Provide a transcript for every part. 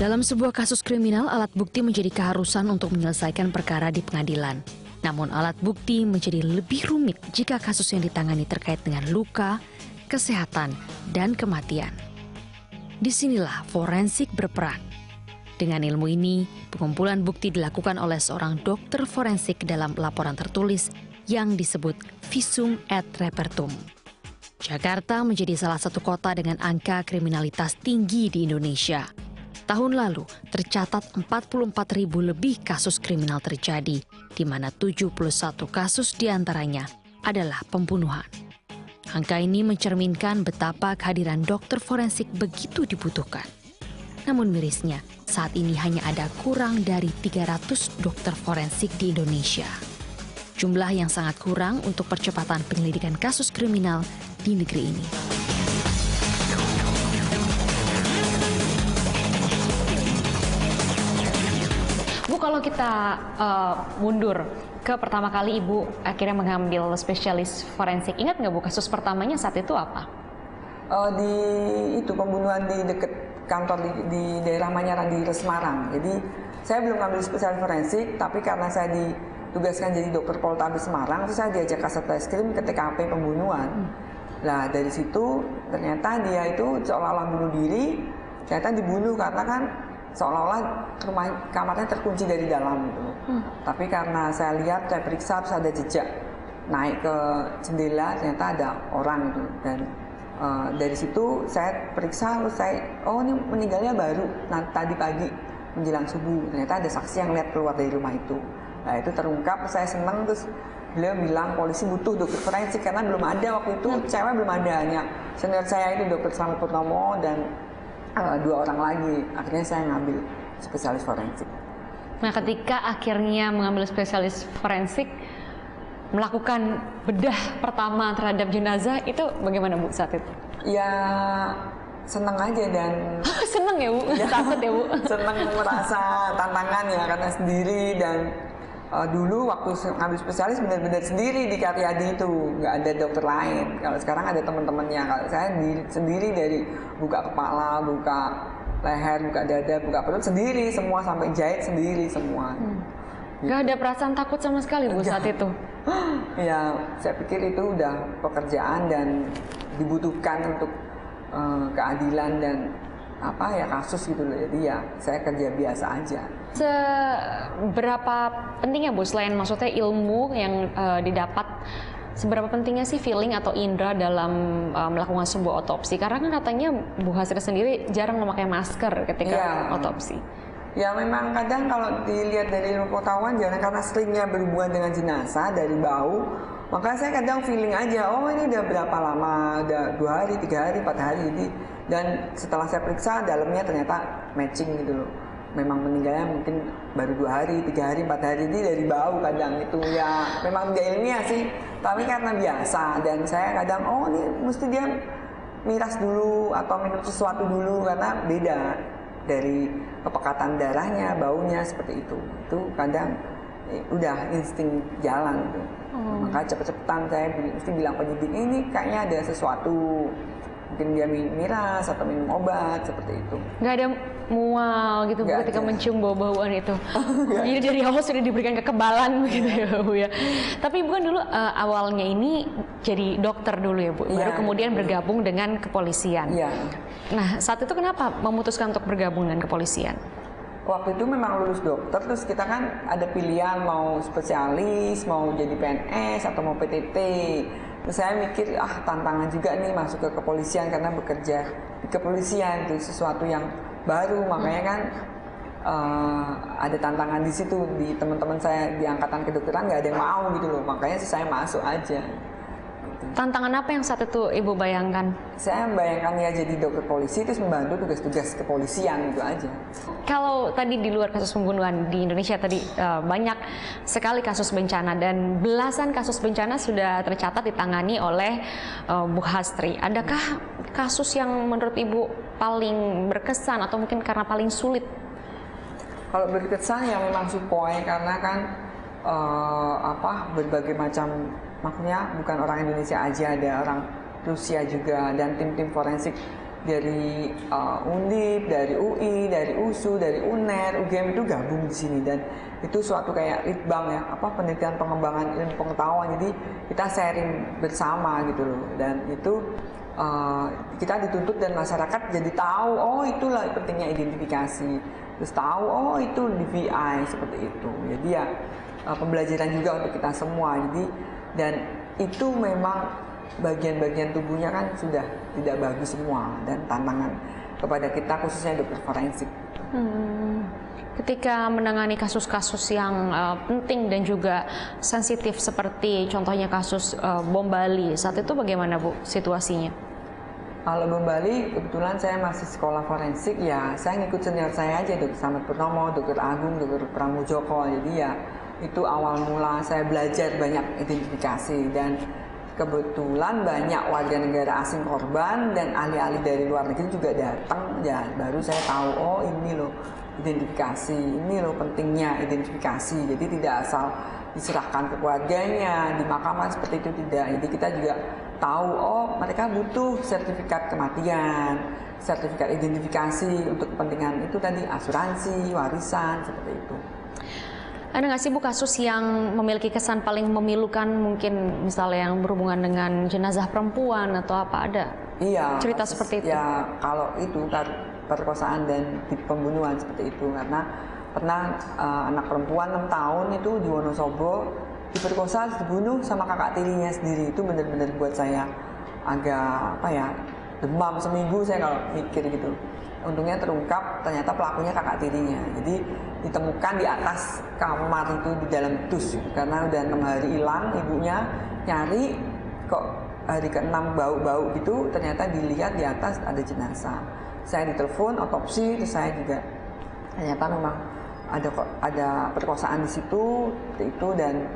Dalam sebuah kasus kriminal, alat bukti menjadi keharusan untuk menyelesaikan perkara di pengadilan. Namun alat bukti menjadi lebih rumit jika kasus yang ditangani terkait dengan luka, kesehatan, dan kematian. Disinilah forensik berperan. Dengan ilmu ini, pengumpulan bukti dilakukan oleh seorang dokter forensik dalam laporan tertulis yang disebut Visum et Repertum. Jakarta menjadi salah satu kota dengan angka kriminalitas tinggi di Indonesia. Tahun lalu tercatat 44.000 lebih kasus kriminal terjadi, di mana 71 kasus diantaranya adalah pembunuhan. Angka ini mencerminkan betapa kehadiran dokter forensik begitu dibutuhkan. Namun mirisnya, saat ini hanya ada kurang dari 300 dokter forensik di Indonesia. Jumlah yang sangat kurang untuk percepatan penyelidikan kasus kriminal di negeri ini. Bu, kalau kita mundur ke pertama kali Ibu akhirnya mengambil spesialis forensik, ingat nggak Bu kasus pertamanya saat itu apa? Di itu pembunuhan di dekat kantor di daerah Manyaran di Semarang. Jadi saya belum ngambil spesialis forensik, tapi karena saya ditugaskan jadi dokter Poltabes Semarang, terus saya diajak ke Satreskrim ke TKP pembunuhan. Nah dari situ ternyata dia itu seolah-olah bunuh diri, ternyata dibunuh karena kan seolah-olah kamarnya terkunci dari dalam gitu. Tapi karena saya lihat, saya periksa, terus ada jejak naik ke jendela, ternyata ada orang itu. Dan dari situ saya periksa, terus oh ini meninggalnya baru tadi pagi menjelang subuh. Ternyata ada saksi yang lihat keluar dari rumah itu. Nah itu terungkap, saya senang, terus beliau bilang polisi butuh dokter forensik karena belum ada waktu itu, cewek belum ada, hanya senior saya itu dokter Slamet Purnomo dan 2 orang lagi. Akhirnya saya ngambil spesialis forensik. Nah, ketika akhirnya mengambil spesialis forensik, melakukan bedah pertama terhadap jenazah, itu bagaimana Bu saat itu? Ya senang aja dan senang ya Bu? Ya, takut ya Bu? Senang merasa tantangan ya karena sendiri dan dulu waktu ngambil spesialis benar-benar sendiri di Karyadi itu, nggak ada dokter lain. Kalau sekarang ada teman-temannya. Kalau saya sendiri dari buka kepala, buka leher, buka dada, buka perut sendiri semua sampai jahit sendiri semua. Nggak ada perasaan takut sama sekali Bu saat itu? Ya saya pikir itu udah pekerjaan dan dibutuhkan untuk keadilan dan kasus gitu loh. Jadi ya saya kerja biasa aja. Seberapa pentingnya Bu, selain maksudnya ilmu yang didapat, seberapa pentingnya sih feeling atau indera dalam melakukan sebuah otopsi? Karena kan katanya Bu Hasri sendiri jarang memakai masker ketika otopsi. Ya memang kadang kalau dilihat dari ilmu pengetahuan, jangan karena seringnya berhubungan dengan jenazah dari bau, maka saya kadang feeling aja, oh ini udah berapa lama, udah 2 hari, 3 hari, 4 hari ini. Dan setelah saya periksa dalamnya ternyata matching gitu loh. Memang meninggalnya mungkin baru 2 hari, 3 hari, 4 hari, ini dari bau kadang itu ya memang tidak ilmiah sih, tapi karena biasa. Dan saya kadang oh ini mesti dia miras dulu atau minum sesuatu dulu karena beda dari kepekatan darahnya, baunya seperti itu. Itu kadang udah insting jalan gitu. Maka cepet-cepetan saya mesti bilang penyidik ini kayaknya ada sesuatu. Mungkin dia miras atau minum obat seperti itu. Nggak ada mual gitu Bu ketika mencium bau-bauan itu. Jadi dari awal sudah diberikan kekebalan begitu ya Bu ya. Tapi Ibu kan dulu awalnya ini jadi dokter dulu ya Bu, baru kemudian bergabung dengan kepolisian. Nah saat itu kenapa memutuskan untuk bergabung dengan kepolisian? Waktu itu memang lulus dokter, terus kita kan ada pilihan mau spesialis, mau jadi PNS atau mau PTT. Terus saya mikir, tantangan juga nih masuk ke kepolisian karena bekerja di kepolisian itu sesuatu yang baru, makanya kan ada tantangan di situ. Di teman-teman saya di angkatan kedokteran nggak ada yang mau gitu loh, makanya saya masuk aja. Tantangan apa yang saat itu Ibu bayangkan? Saya membayangkan ya jadi dokter polisi terus membantu tugas-tugas kepolisian gitu aja. Kalau tadi di luar kasus pembunuhan di Indonesia tadi banyak sekali kasus bencana dan belasan kasus bencana sudah tercatat ditangani oleh Bu Hasri. Adakah kasus yang menurut Ibu paling berkesan atau mungkin karena paling sulit? Kalau berkesan ya memang Sukhoi karena kan berbagai macam, maksudnya bukan orang Indonesia aja, ada orang Rusia juga dan tim-tim forensik dari Undip, dari UI, dari USU, dari UNER, UGM itu gabung di sini, dan itu suatu kayak litbang ya, penelitian pengembangan ilmu pengetahuan. Jadi kita sharing bersama gitu loh, dan itu kita dituntut dan masyarakat jadi tahu, oh itulah pentingnya identifikasi, terus tahu oh itu DVI seperti itu. Jadi ya pembelajaran juga untuk kita semua. Jadi dan itu memang bagian-bagian tubuhnya kan sudah tidak bagus semua, dan tantangan kepada kita khususnya dokter forensik. Ketika menangani kasus-kasus yang penting dan juga sensitif seperti contohnya kasus bom Bali, saat itu bagaimana Bu situasinya? Kalau bom Bali kebetulan saya masih sekolah forensik, ya saya ngikut senior saya aja, Dr. Slamet Purnomo, Dr. Agung, Dr. Pramujoko. Jadi ya itu awal mula saya belajar banyak identifikasi, dan kebetulan banyak warga negara asing korban dan ahli-ahli dari luar negeri juga datang, ya baru saya tahu oh ini loh identifikasi, ini loh pentingnya identifikasi. Jadi tidak asal diserahkan ke keluarganya, dimakamkan seperti itu, tidak. Jadi kita juga tahu oh mereka butuh sertifikat kematian, sertifikat identifikasi untuk kepentingan itu tadi, asuransi, warisan, seperti itu. Ada nggak sih Bu kasus yang memiliki kesan paling memilukan, mungkin misalnya yang berhubungan dengan jenazah perempuan atau apa, ada cerita seperti itu? Ya kalau itu perkosaan dan pembunuhan seperti itu, karena pernah anak perempuan 6 tahun itu di Wonosobo diperkosa, dibunuh sama kakak tirinya sendiri. Itu benar-benar buat saya agak demam seminggu saya kalau mikir gitu. Untungnya terungkap ternyata pelakunya kakak tirinya. Jadi ditemukan di atas kamar itu di dalam dus, karena udah 6 hari hilang, ibunya nyari kok hari ke-6 bau-bau gitu, ternyata dilihat di atas ada jenazah. Saya ditelepon otopsi, terus saya juga ternyata memang ada perkosaan di situ itu, dan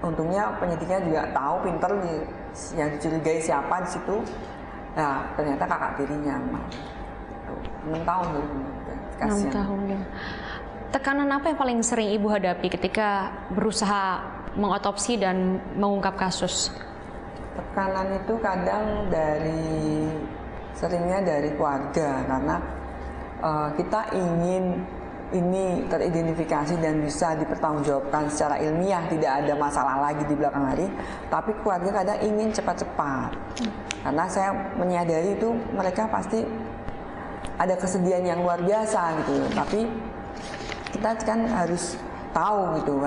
untungnya penyidiknya juga tahu, pinter yang dicurigai siapa di situ. Nah ternyata kakak tirinya. 6 tahun loh. 6 tahun ya. Tekanan apa yang paling sering Ibu hadapi ketika berusaha mengotopsi dan mengungkap kasus? Tekanan itu kadang seringnya dari keluarga, karena kita ingin ini teridentifikasi dan bisa dipertanggungjawabkan secara ilmiah, tidak ada masalah lagi di belakang hari. Tapi keluarga kadang ingin cepat-cepat, karena saya menyadari itu mereka pasti ada kesedihan yang luar biasa gitu. Tapi kita kan harus tahu gitu,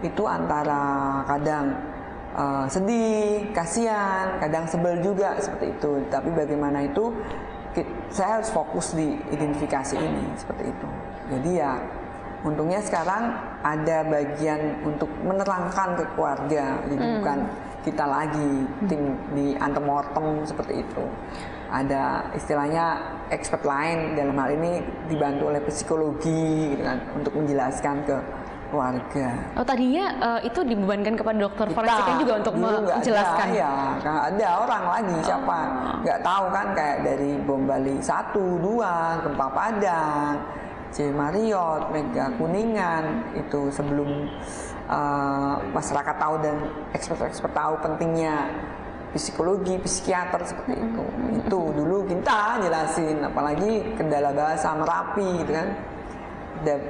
itu antara kadang sedih, kasihan, kadang sebel juga seperti itu. Tapi bagaimana itu saya harus fokus di identifikasi ini seperti itu. Jadi ya untungnya sekarang ada bagian untuk menerangkan ke keluarga, jadi bukan kita lagi tim di antemortem seperti itu. Ada istilahnya expert lain, dalam hal ini dibantu oleh psikologi gitu kan, untuk menjelaskan ke keluarga. Oh tadinya itu dibebankan kepada dokter forensiknya juga untuk menjelaskan? Ya, nggak ada orang lagi siapa, nggak tahu kan, kayak dari bom Bali 1, 2, gempa Padang, J. Marriott, Mega Kuningan, itu sebelum masyarakat tahu dan expert tahu pentingnya psikologi, psikiater seperti itu. Itu dulu kita jelasin, apalagi kendala bahasa Merapi gitu kan.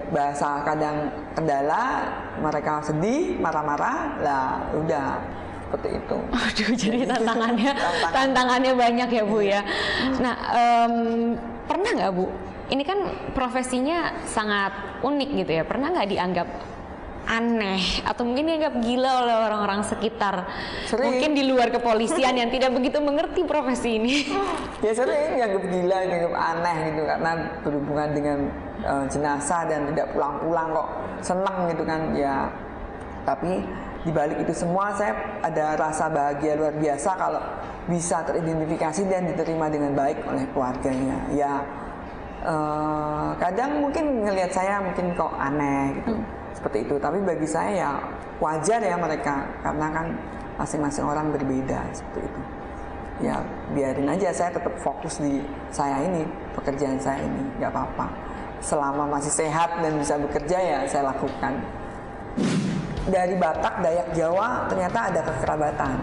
Bahasa kadang kendala, mereka sedih, marah-marah, lah udah seperti itu. Aduh, jadi tantangannya banyak ya Bu ya. Nah, pernah nggak Bu? Ini kan profesinya sangat unik gitu ya. Pernah nggak dianggap aneh atau mungkin dianggap gila oleh orang-orang sekitar? Sering. Mungkin di luar kepolisian yang tidak begitu mengerti profesi ini. Ya sering dianggap gila, dianggap aneh gitu, karena berhubungan dengan jenazah dan tidak pulang-pulang kok seneng gitu kan ya. Tapi di balik itu semua saya ada rasa bahagia luar biasa kalau bisa teridentifikasi dan diterima dengan baik oleh keluarganya. Ya kadang mungkin ngelihat saya mungkin kok aneh gitu. Seperti itu, tapi bagi saya ya wajar ya mereka, karena kan masing-masing orang berbeda seperti itu. Ya biarin aja, saya tetap fokus di saya ini, pekerjaan saya ini, nggak apa-apa. Selama masih sehat dan bisa bekerja ya saya lakukan. Dari Batak, Dayak, Jawa ternyata ada kekerabatan.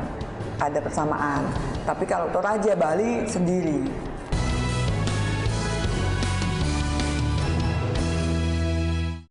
ada persamaan. Tapi kalau Toraja Bali sendiri.